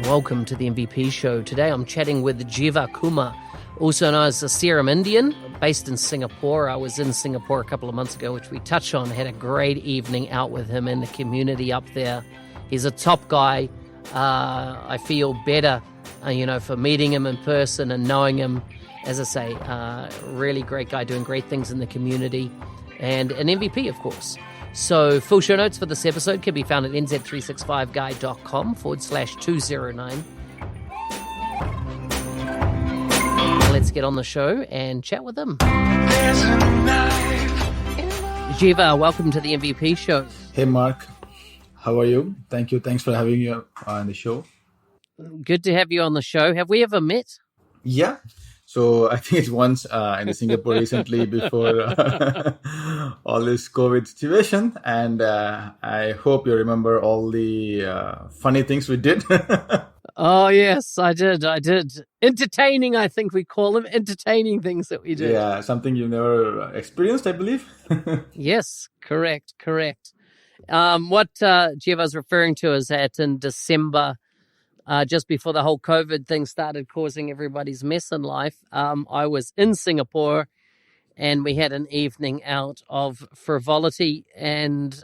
welcome to the MVP show. Today I'm chatting with Jeevarajan Kumar, also known as the Serum Indian, based in Singapore. I was in Singapore a couple of months ago, which we touched on, had a great evening out with him in the community up there. He's a top guy. I feel better, for meeting him in person and knowing him. As I say, really great guy doing great things in the community and an MVP, of course. So full show notes for this episode can be found at nz365guy.com/209. Let's get on the show and chat with him. Jiva, welcome to the MVP show. Hey, Mark. How are you? Thank you. Thanks for having me on the show. Good to have you on the show. Have we ever met? Yeah. So I think it's once in Singapore recently before all this COVID situation. And I hope you remember all the funny things we did. Oh, yes, I did. Entertaining, I think we call them, entertaining things that we did. Yeah, something you've never experienced, I believe. Yes, correct. What Jeeva was referring to is that in December, just before the whole COVID thing started causing everybody's mess in life, I was in Singapore and we had an evening out of frivolity and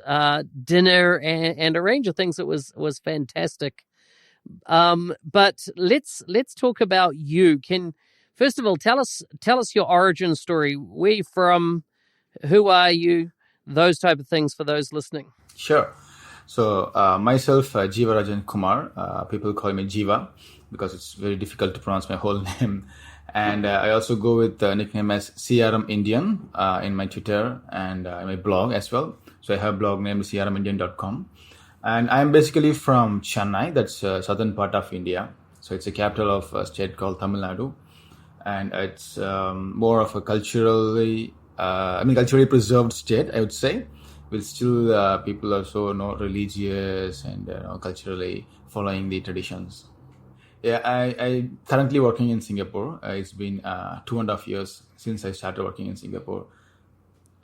dinner and a range of things. It was fantastic. But let's talk about you. First of all, tell us your origin story. Where you from? Who are you? Those type of things for those listening. Sure. So myself, Jeevarajan Kumar, people call me Jeeva because it's very difficult to pronounce my whole name. And I also go with the nickname as CRM Indian in my Twitter and my blog as well. So I have a blog named crmindian.com. And I'm basically from Chennai, that's southern part of India. So it's the capital of a state called Tamil Nadu. And it's more of a culturally preserved state, I would say. But still, people are so religious and culturally following the traditions. Yeah, I currently working in Singapore. It's been 2.5 years since I started working in Singapore.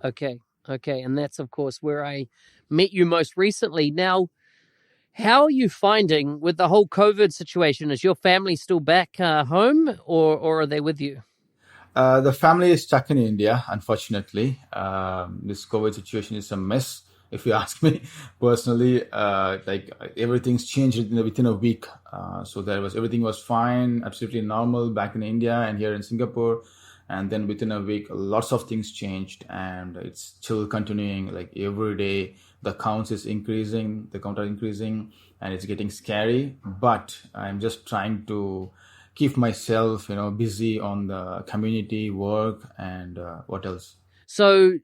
Okay, and that's of course where I met you most recently. Now, how are you finding with the whole COVID situation? Is your family still back home, or are they with you? The family is stuck in India, unfortunately. This COVID situation is a mess, if you ask me personally. Everything's changed within a week. So everything was fine, absolutely normal back in India and here in Singapore. And then within a week, lots of things changed, and it's still continuing. Like every day, the count are increasing, and it's getting scary. But I'm just trying to keep myself, busy on the community work and what else. So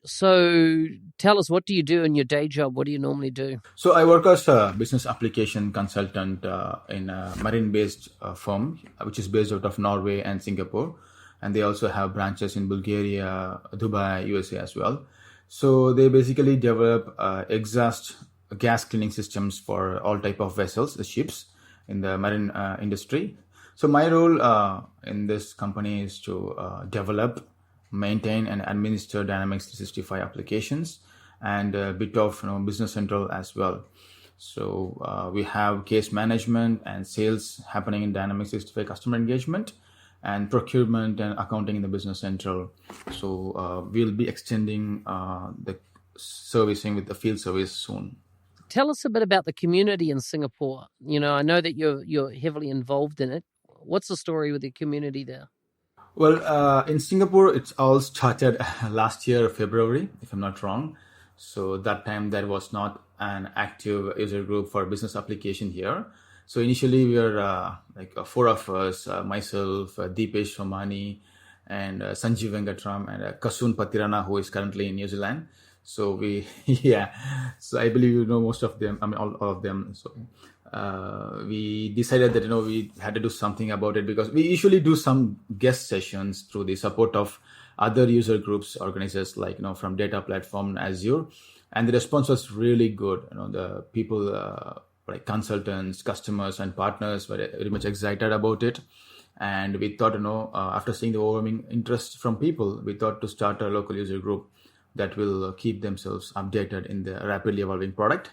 tell us, what do you do in your day job? What do you normally do? So I work as a business application consultant in a marine-based firm, which is based out of Norway and Singapore. And they also have branches in Bulgaria, Dubai, USA as well. So they basically develop exhaust gas cleaning systems for all type of vessels, the ships in the marine industry. So my role in this company is to develop, maintain, and administer Dynamics 365 applications and a bit of Business Central as well. So we have case management and sales happening in Dynamics 365 customer engagement, and procurement and accounting in the Business Central. So we'll be extending the servicing with the field service soon. Tell us a bit about the community in Singapore. I know that you're heavily involved in it. What's the story with the community there? Well, in Singapore, it's all started last year, February, if I'm not wrong. So that time there was not an active user group for business application here. So initially we were four of us, myself, Deepesh Somani, and Sanjeev Vengatram, and Kasun Patirana, who is currently in New Zealand. So so I believe most of them, all of them. So we decided that, we had to do something about it, because we usually do some guest sessions through the support of other user groups, organizers like, from Data Platform, Azure. And the response was really good. The people, like consultants, customers, and partners were very much excited about it. And we thought, after seeing the overwhelming interest from people, we thought to start a local user group that will keep themselves updated in the rapidly evolving product.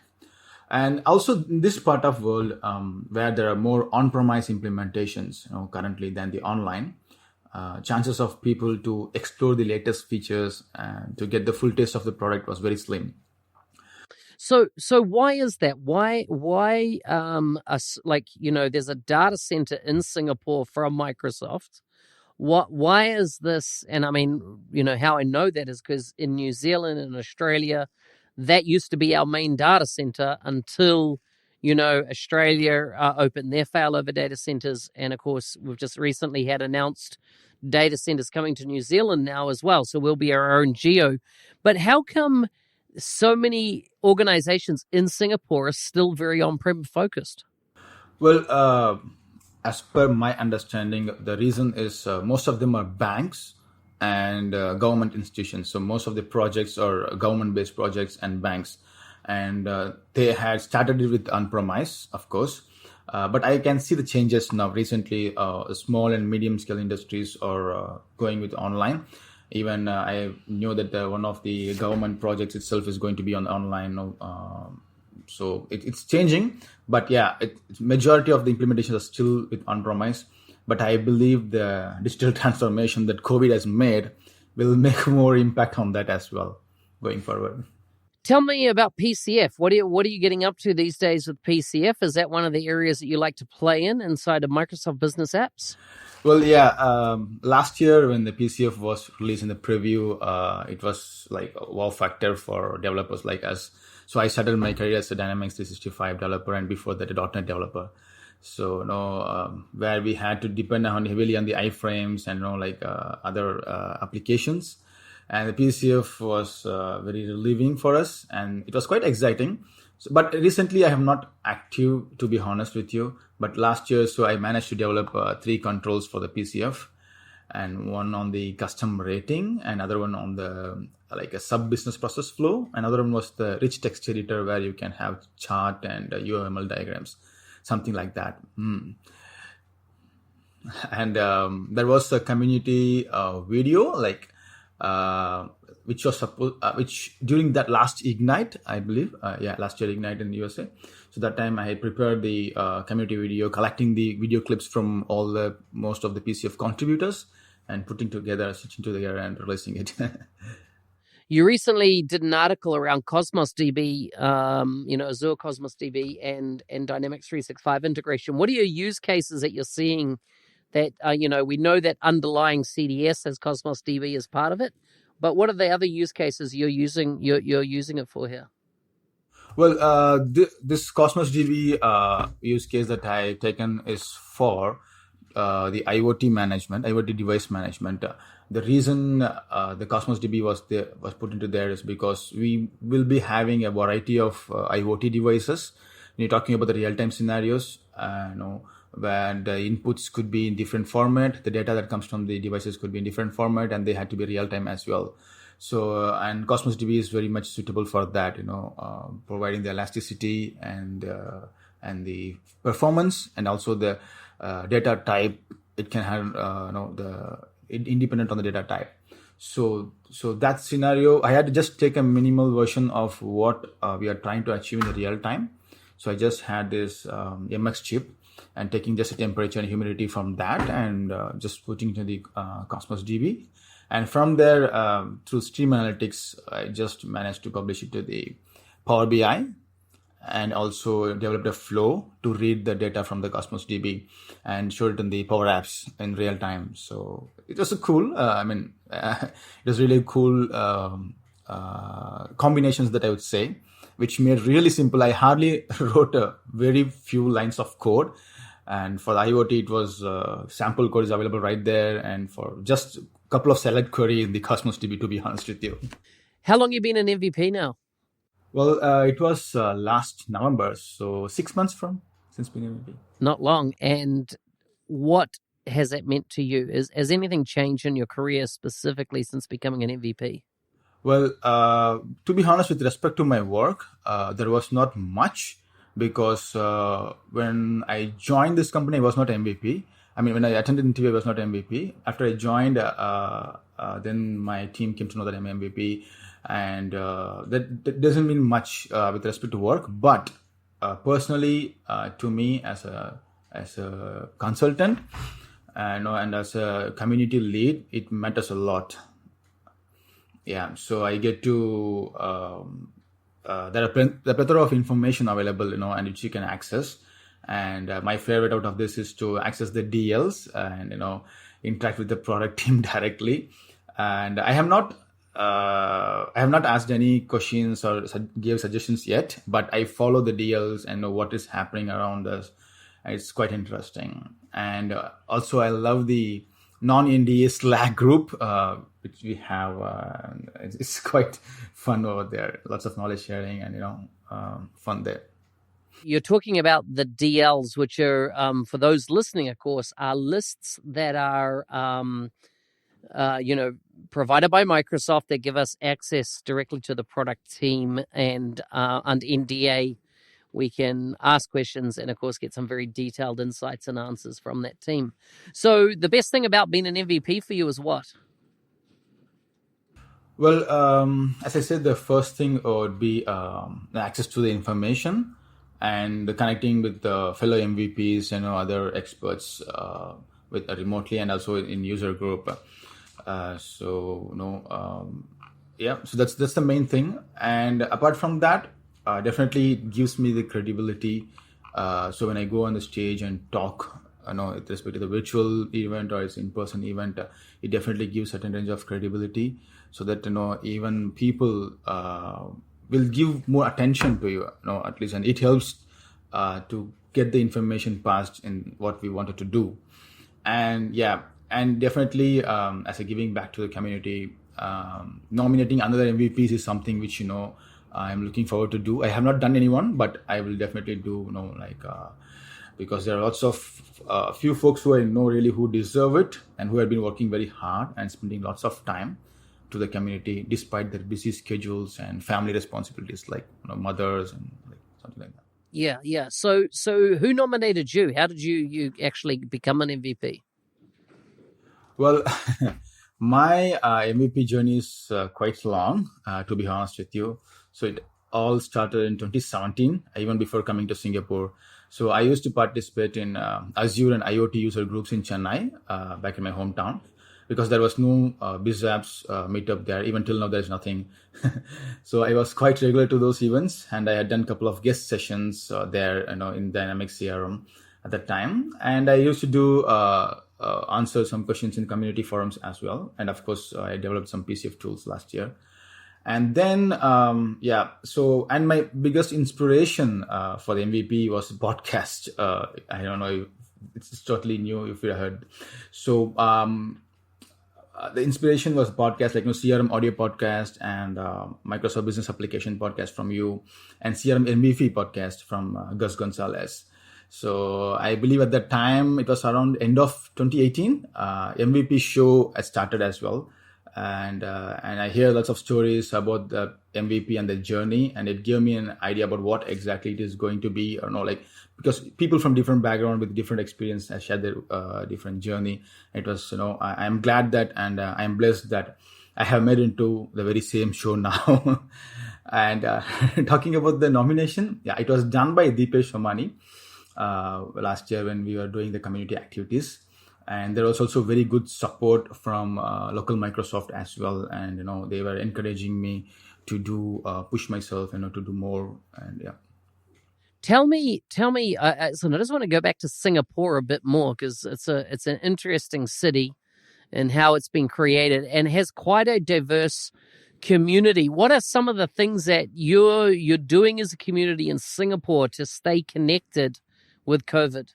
And also in this part of world where there are more on-premise implementations, currently than the online, chances of people to explore the latest features and to get the full taste of the product was very slim. So why is that? Why there's a data center in Singapore from Microsoft. Why is this? And I mean, how I know that is because in New Zealand and Australia, that used to be our main data center until Australia opened their failover data centers, and of course we've just recently had announced data centers coming to New Zealand now as well. So we'll be our own geo. But how come so many organizations in Singapore are still very on-prem focused? Well, as per my understanding, the reason is most of them are banks and government institutions. So most of the projects are government-based projects and banks, and they had started it with on-premise, of course. But I can see the changes now. Recently, small and medium-scale industries are going with online. Even I know that one of the government projects itself is going to be on online. So it's changing, but yeah, majority of the implementations are still with on-premise. But I believe the digital transformation that COVID has made will make more impact on that as well going forward. Tell me about PCF. What are you getting up to these days with PCF? Is that one of the areas that you like to play in inside of Microsoft Business Apps? Well, yeah. Last year when the PCF was released in the preview, it was like a wow factor for developers like us. So I started my career as a Dynamics 365 developer, and before that, a .NET developer. So where we had to depend on heavily on the iframes and other applications, and the PCF was very relieving for us, and it was quite exciting. But recently I have not active, to be honest with you. But last year, so I managed to develop 3 controls for the PCF, and one on the custom rating, another one on the like a sub business process flow. Another one was the rich text editor where you can have chart and UML diagrams, something like that. And there was a community video which was supposed, which during that last Ignite, I believe, last year Ignite in the USA. So that time I had prepared the community video, collecting the video clips from most of the PCF contributors and stitching together and releasing it. You recently did an article around Cosmos DB, Azure Cosmos DB and Dynamics 365 integration. What are your use cases that you're seeing that, we know that underlying CDS has Cosmos DB as part of it, but what are the other use cases you're using it for here? Well, this Cosmos DB use case that I've taken is for the IoT management, IoT device management. The reason the Cosmos DB was put into there is because we will be having a variety of IoT devices. When you're talking about the real-time scenarios, where the inputs could be in different format, the data that comes from the devices could be in different format, and they had to be real-time as well. So, and Cosmos DB is very much suitable for that, providing the elasticity and the performance, and also the data type. It can have independent on the data type. So that scenario, I had to just take a minimal version of what we are trying to achieve in the real time. So I just had this MX chip and taking just the temperature and humidity from that and just putting it into the Cosmos DB. And from there, through Stream Analytics, I just managed to publish it to the Power BI and also developed a flow to read the data from the Cosmos DB and show it in the Power Apps in real time. So it was a cool, it was really cool combinations that I would say, which made really simple. I hardly wrote a very few lines of code. And for the IoT, it was sample code is available right there. And for just a couple of select query in the Cosmos DB, to be honest with you. How long have you been an MVP now? Well, it was last November, so 6 months since being MVP. Not long. And what has that meant to you? Has anything changed in your career specifically since becoming an MVP? Well, to be honest, with respect to my work, there was not much because when I joined this company, I was not MVP. I mean, when I attended the interview, I was not MVP. After I joined, then my team came to know that I'm MVP. And that doesn't mean much with respect to work, but personally, to me as a consultant, and as a community lead, it matters a lot. Yeah, so I get to there are the plethora of information available, and which you can access. And my favorite out of this is to access the DLs and interact with the product team directly. And I have not asked any questions or gave suggestions yet, but I follow the DLs and know what is happening around us. It's quite interesting. And also, I love the non-NDA Slack group, which we have. It's quite fun over there. Lots of knowledge sharing and fun there. You're talking about the DLs, which are, for those listening, of course, are lists that are, provided by Microsoft that give us access directly to the product team, and under NDA, we can ask questions and, of course, get some very detailed insights and answers from that team. So the best thing about being an MVP for you is what? Well, as I said, the first thing would be access to the information and the connecting with the fellow MVPs and other experts with remotely and also in user group. Yeah, so that's the main thing. And apart from that, definitely it gives me the credibility. So when I go on the stage and talk, with respect to the virtual event or it's in-person event, it definitely gives certain range of credibility, so that even people will give more attention to you, at least, and it helps to get the information passed in what we wanted to do. And yeah, and definitely as a giving back to the community, nominating another MVPs is something which I'm looking forward to do. I have not done anyone, but I will definitely do. Because there are lots of few folks who I know really who deserve it and who have been working very hard and spending lots of time to the community despite their busy schedules and family responsibilities, like mothers and something like that. Yeah. So who nominated you? How did you actually become an MVP? Well, my MVP journey is quite long, to be honest with you. So it all started in 2017, even before coming to Singapore. So I used to participate in Azure and IoT user groups in Chennai, back in my hometown, because there was no BizApps meetup there. Even till now, there's nothing. So I was quite regular to those events, and I had done a couple of guest sessions there, in Dynamics CRM at that time. And I used to do answer some questions in community forums as well. And of course, I developed some PCF tools last year. And then, and my biggest inspiration for the MVP was podcast. I don't know, it's totally new if you heard. So the inspiration was podcast, like CRM audio podcast and Microsoft Business Application podcast from you, and CRM MVP podcast from Gus Gonzalez. So I believe at that time, it was around end of 2018, MVP show had started as well. And I hear lots of stories about the MVP and the journey, and it gave me an idea about what exactly it is going to be, because people from different background with different experience have shared their different journey. It was, I'm glad that, and I'm blessed that I have made it into the very same show now. And talking about the nomination, it was done by Deepesh Somani last year when we were doing the community activities. And there was also very good support from local Microsoft as well. And, they were encouraging me to do, push myself, to do more. And yeah. Tell me. So I just want to go back to Singapore a bit more, because it's an interesting city and how it's been created and has quite a diverse community. What are some of the things that you're doing as a community in Singapore to stay connected with COVID?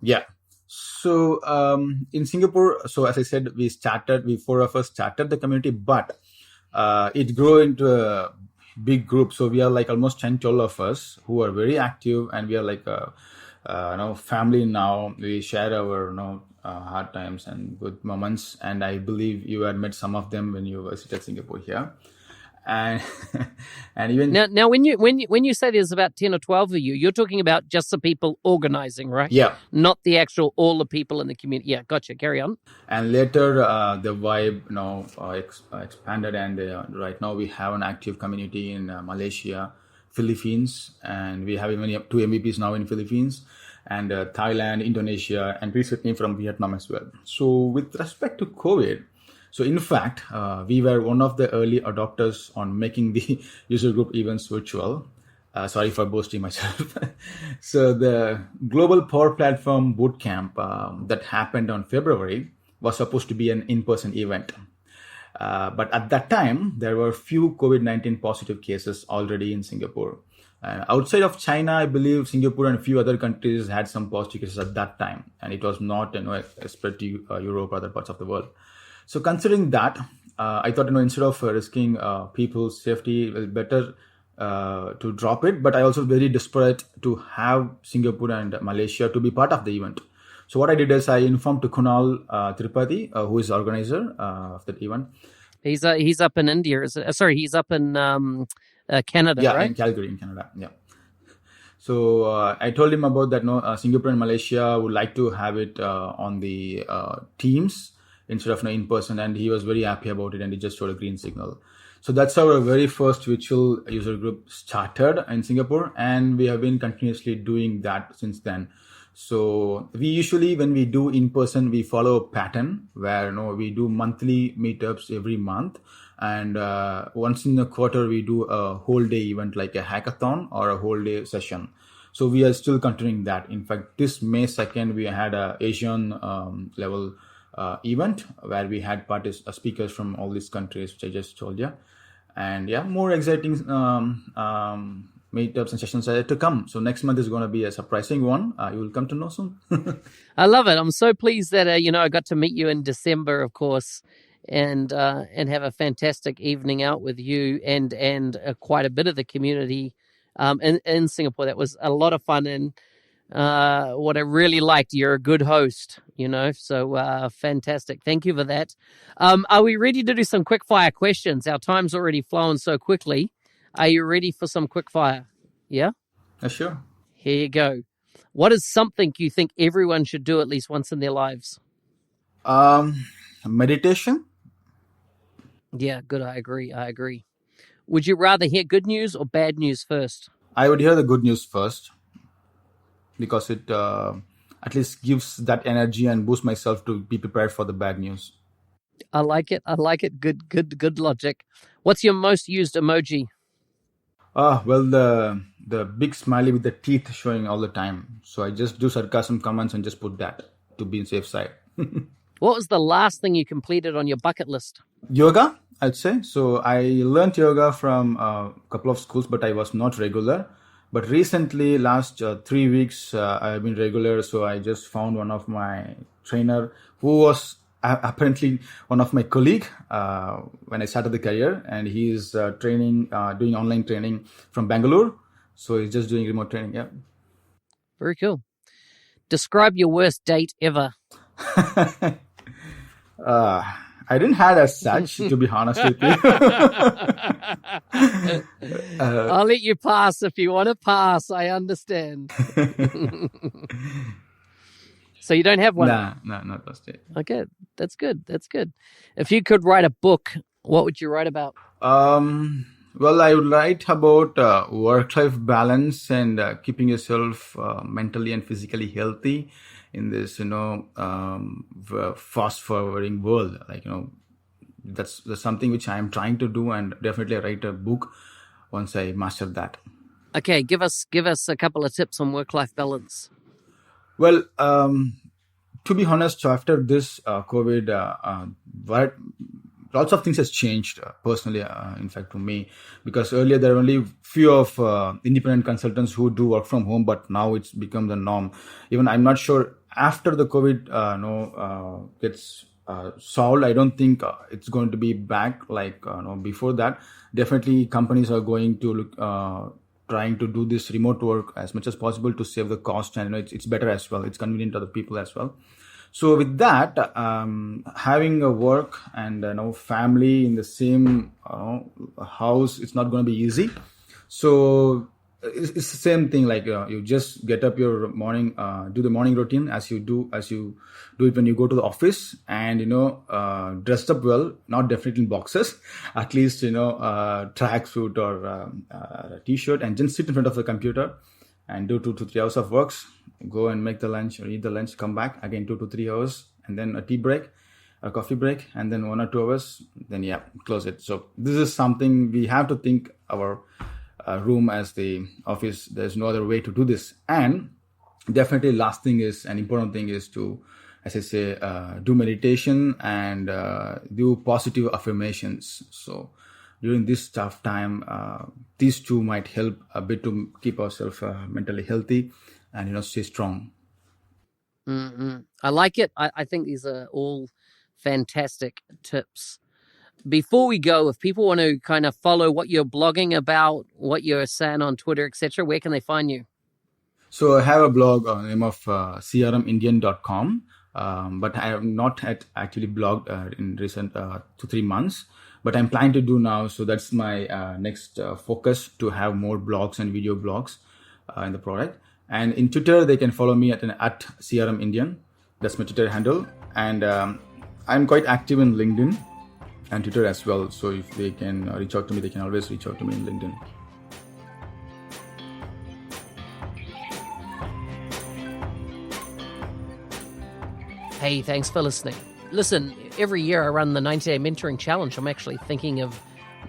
Yeah. So in Singapore, so as I said, we four of us started the community, but it grew into a big group. So we are like almost 10, 12 of us who are very active, and we are like a family now. We share our hard times and good moments, and I believe you had met some of them when you visited Singapore here. And even now when you say there's about 10 or 12 of you, you're talking about just the people organizing, right? Yeah, not the actual all the people in the community. Yeah, gotcha. Carry on. And later the vibe expanded, and right now we have an active community in Malaysia, Philippines, and we have even two MVPs now in Philippines, and Thailand, Indonesia, and recently from Vietnam as well. So with respect to COVID, so in fact, we were one of the early adopters on making the user group events virtual. Sorry for boasting myself. So the Global Power Platform Bootcamp that happened on February was supposed to be an in-person event. But at that time, there were few COVID-19 positive cases already in Singapore. Outside of China, I believe Singapore and a few other countries had some positive cases at that time, and it was not spread to Europe or other parts of the world. So considering that, I thought instead of risking people's safety, it was better to drop it. But I also very desperate to have Singapore and Malaysia to be part of the event. So what I did is I informed to Kunal Tripathi, who is the organizer of that event. He's up in India. He's up in Canada, yeah, right? in Calgary, in Canada. Yeah. So I told him about that. Singapore and Malaysia would like to have it on the Teams instead of in person, and he was very happy about it, and he just showed a green signal. So that's our very first virtual user group started in Singapore, and we have been continuously doing that since then. So we usually, when we do in person, we follow a pattern where we do monthly meetups every month, and once in a quarter we do a whole day event like a hackathon or a whole day session. So we are still continuing that. In fact, this May 2nd we had a Asian level event where we had speakers from all these countries, which I just told you, and more exciting meetups and sessions are to come. So next month is going to be a surprising one. You will come to know soon. I love it. I'm so pleased that I got to meet you in December, of course, and have a fantastic evening out with you and quite a bit of the community in Singapore. That was a lot of fun, and what I really liked, you're a good host, so fantastic. Thank you for that. Are we ready to do some quickfire questions? Our time's already flown so quickly. Are you ready for some quickfire? Yeah? Sure. Here you go. What is something you think everyone should do at least once in their lives? Meditation. Yeah, good. I agree. Would you rather hear good news or bad news first? I would hear the good news first, because it at least gives that energy and boosts myself to be prepared for the bad news. I like it. Good logic. What's your most used emoji? Well, the big smiley with the teeth showing all the time. So I just do sarcasm comments and just put that to be on safe side. What was the last thing you completed on your bucket list? Yoga, I'd say. So I learned yoga from a couple of schools, but I was not regular. But recently, last 3 weeks, I've been regular. So I just found one of my trainer who was apparently one of my colleague when I started the career, and he's doing online training from Bangalore. So he's just doing remote training. Yeah. Very cool. Describe your worst date ever. I didn't have as such, to be honest with you. I'll let you pass if you want to pass. I understand. So you don't have one? No, not last date. Okay, that's good. If you could write a book, what would you write about? Well, I would write about work-life balance and keeping yourself mentally and physically healthy in this, fast-forwarding world. That's something which I am trying to do, and definitely write a book once I master that. Okay, give us a couple of tips on work-life balance. Well, to be honest, after this COVID, lots of things has changed personally, in fact, to me, because earlier there were only few of independent consultants who do work from home, but now it's become the norm. Even I'm not sure after the COVID gets solved, I don't think it's going to be back like before that. Definitely companies are going to look trying to do this remote work as much as possible to save the cost, and it's better as well. It's convenient to the people as well. So with that, having a work and family in the same house, it's not going to be easy. So it's the same thing. Like you just get up your morning, do the morning routine as you do it when you go to the office, and dressed up well, not definitely in boxes, at least tracksuit or a t-shirt, and just sit in front of the computer and do 2 to 3 hours of works. Go and make the lunch or eat the lunch, come back again 2 to 3 hours, and then a tea break, a coffee break, and then 1 or 2 hours, then close it. So this is something we have to think our room as the office. There's no other way to do this. And definitely last thing is, an important thing is to, as I say, do meditation and do positive affirmations. So during this tough time, these two might help a bit to keep ourselves mentally healthy and stay strong. I like it. I think these are all fantastic tips. Before we go, if people want to kind of follow what you're blogging about, what you're saying on Twitter, etc., where can they find you? So I have a blog on the name of crmindian.com, but I have not had actually blogged in recent 2-3 months, but I'm planning to do now. So that's my next focus, to have more blogs and video blogs in the product. And in Twitter, they can follow me at crmindian. That's my Twitter handle. And I'm quite active in LinkedIn and Twitter as well. So if they can reach out to me, they can always reach out to me in LinkedIn. Hey, thanks for listening. Listen, every year I run the 90-day mentoring challenge. I'm actually thinking of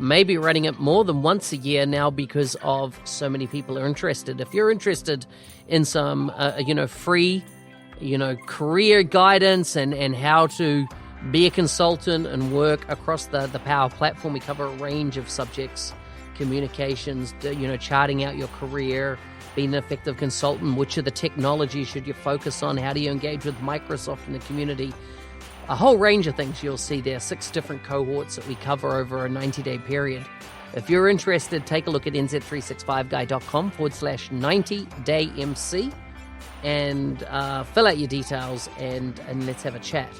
maybe running it more than once a year now, because of so many people are interested. If you're interested in some, free, career guidance and how to be a consultant and work across the Power Platform, we cover a range of subjects: communications, charting out your career, being an effective consultant, which are the technologies should you focus on, how do you engage with Microsoft in the community, a whole range of things you'll see there, 6 different cohorts that we cover over a 90-day period. If you're interested, take a look at nz365guy.com/90daymc and fill out your details and let's have a chat.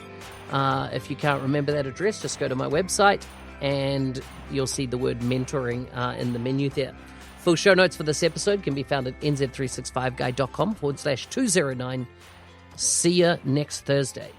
If you can't remember that address, just go to my website and you'll see the word mentoring in the menu there. Full show notes for this episode can be found at nz365guy.com/209. See you next Thursday.